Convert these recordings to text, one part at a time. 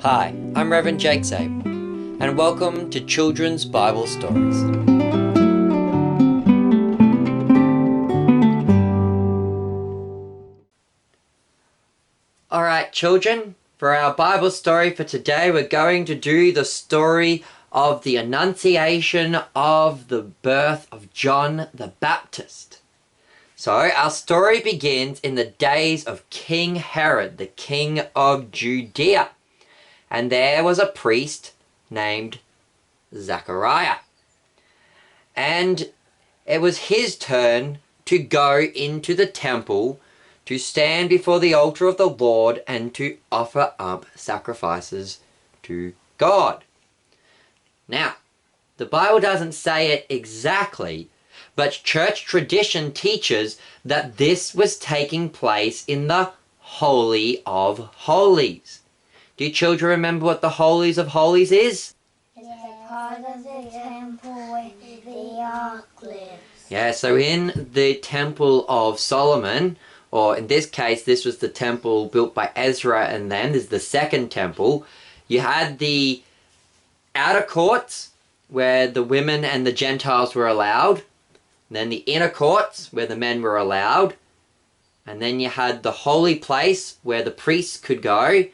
Hi, I'm Reverend Jake Sabe, and welcome to Children's Bible Stories. Alright children, for our Bible story for today we're going to do the story of the Annunciation of the birth of John the Baptist. So our story begins in the days of King Herod, the king of Judea. And there was a priest named Zechariah. And it was his turn to go into the temple to stand before the altar of the Lord and to offer up sacrifices to God. Now, the Bible doesn't say it exactly, but church tradition teaches that this was taking place in the Holy of Holies. Do you children remember what the Holies of Holies is? It's the part of the temple where the ark lives. Yeah, so in the Temple of Solomon, or in this case, this was the temple built by Ezra, and then there's the second temple, you had the outer courts where the women and the Gentiles were allowed, then the inner courts where the men were allowed, and then you had the holy place where the priests could go.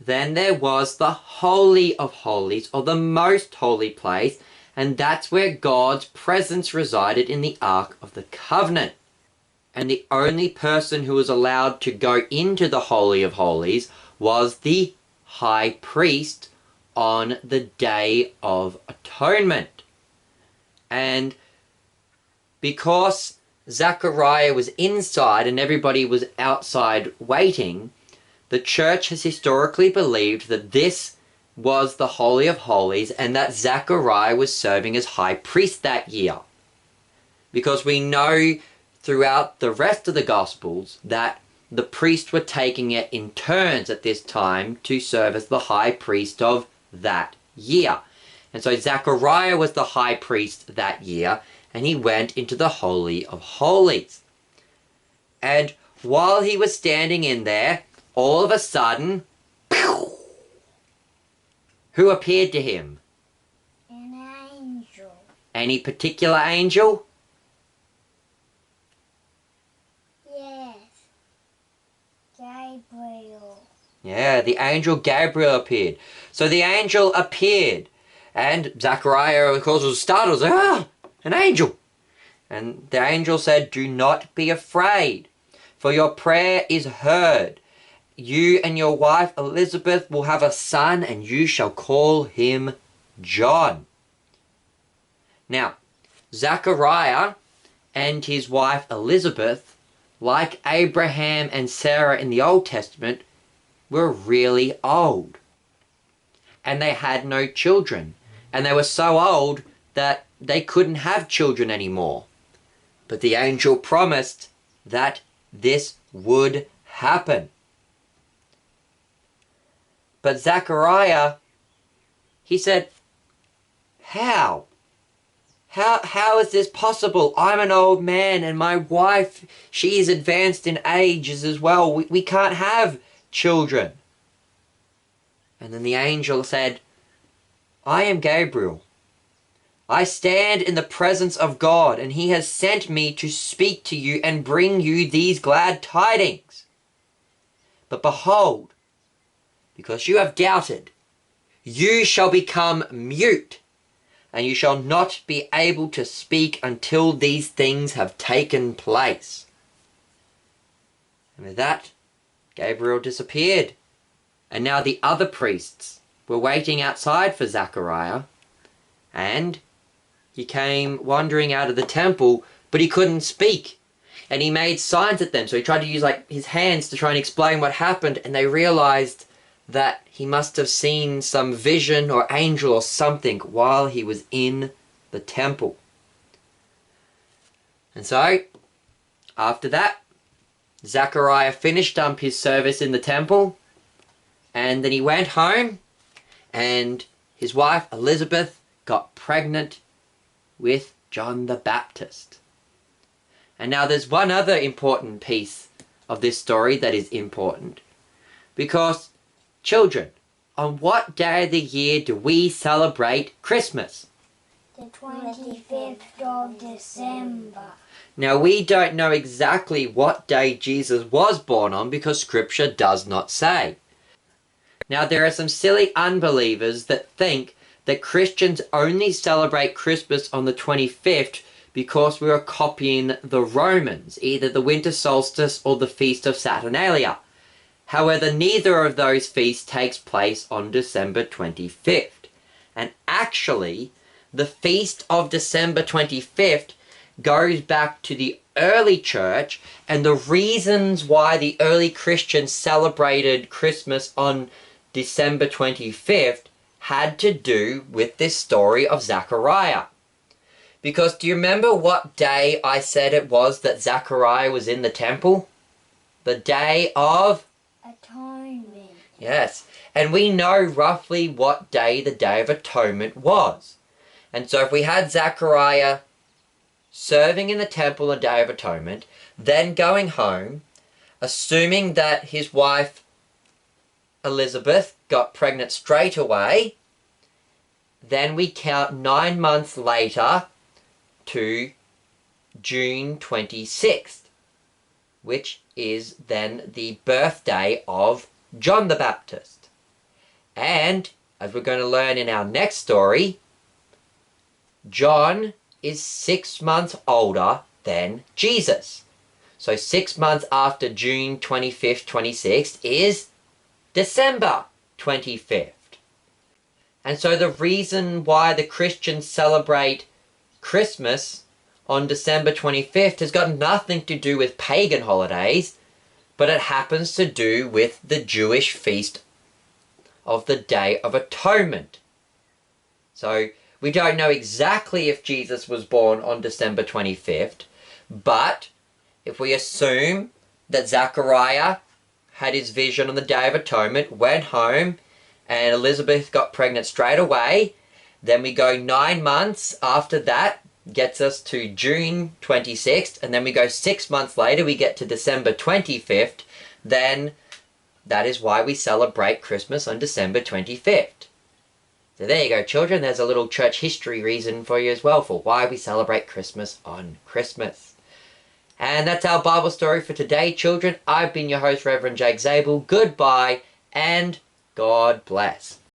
Then there was the Holy of Holies, or the most holy place, and that's where God's presence resided in the Ark of the Covenant. And the only person who was allowed to go into the Holy of Holies was the high priest on the Day of Atonement. And because Zechariah was inside and everybody was outside waiting, the church has historically believed that this was the Holy of Holies and that Zechariah was serving as high priest that year. Because we know throughout the rest of the Gospels that the priests were taking it in turns at this time to serve as the high priest of that year. And so Zechariah was the high priest that year, and he went into the Holy of Holies. And while he was standing in there, all of a sudden, who appeared to him? An angel. Any particular angel? Yes. Gabriel. Yeah, the angel Gabriel appeared. So the angel appeared, and Zechariah, of course, was startled. Was an angel. And the angel said, "Do not be afraid, for your prayer is heard. You and your wife Elizabeth will have a son, and you shall call him John." Now, Zechariah and his wife Elizabeth, like Abraham and Sarah in the Old Testament, were really old. And they had no children. And they were so old that they couldn't have children anymore. But the angel promised that this would happen. But Zechariah, he said, How is this possible? I'm an old man and my wife, she is advanced in ages as well. We can't have children. And then the angel said, I am Gabriel. I stand in the presence of God, and he has sent me to speak to you and bring you these glad tidings. But behold, because you have doubted, you shall become mute, and you shall not be able to speak until these things have taken place. And with that, Gabriel disappeared. And now the other priests were waiting outside for Zechariah, and he came wandering out of the temple, but he couldn't speak. And he made signs at them, so he tried to use his hands to try and explain what happened, and they realized that he must have seen some vision or angel or something while he was in the temple. And so, after that, Zechariah finished up his service in the temple, and then he went home, and his wife Elizabeth got pregnant with John the Baptist. And now there's one other important piece of this story that is important, because Children, on what day of the year do we celebrate Christmas? The 25th of December. Now, we don't know exactly what day Jesus was born on because Scripture does not say. Now, there are some silly unbelievers that think that Christians only celebrate Christmas on the 25th because we are copying the Romans, either the winter solstice or the feast of Saturnalia. However, neither of those feasts takes place on December 25th. And actually, the feast of December 25th goes back to the early church, and the reasons why the early Christians celebrated Christmas on December 25th had to do with this story of Zechariah. Because do you remember what day I said it was that Zechariah was in the temple? The day of Atonement. Yes, and we know roughly what day the Day of Atonement was. And so if we had Zechariah serving in the temple on the Day of Atonement, then going home, assuming that his wife Elizabeth got pregnant straight away, then we count 9 months later to June 26th, which is then the birthday of John the Baptist. And, as we're going to learn in our next story, John is 6 months older than Jesus. So 6 months after June 25th, 26th is December 25th. And so the reason why the Christians celebrate Christmas on December 25th has got nothing to do with pagan holidays, but it happens to do with the Jewish feast of the Day of Atonement. So we don't know exactly if Jesus was born on December 25th, but if we assume that Zechariah had his vision on the Day of Atonement, went home, and Elizabeth got pregnant straight away, then we go 9 months after that, gets us to June 26th, and then we go 6 months later, we get to December 25th, then that is why we celebrate Christmas on December 25th. So there you go, children. There's a little church history reason for you as well for why we celebrate Christmas on Christmas. And that's our Bible story for today, children. I've been your host, Reverend Jake Zabel. Goodbye, and God bless.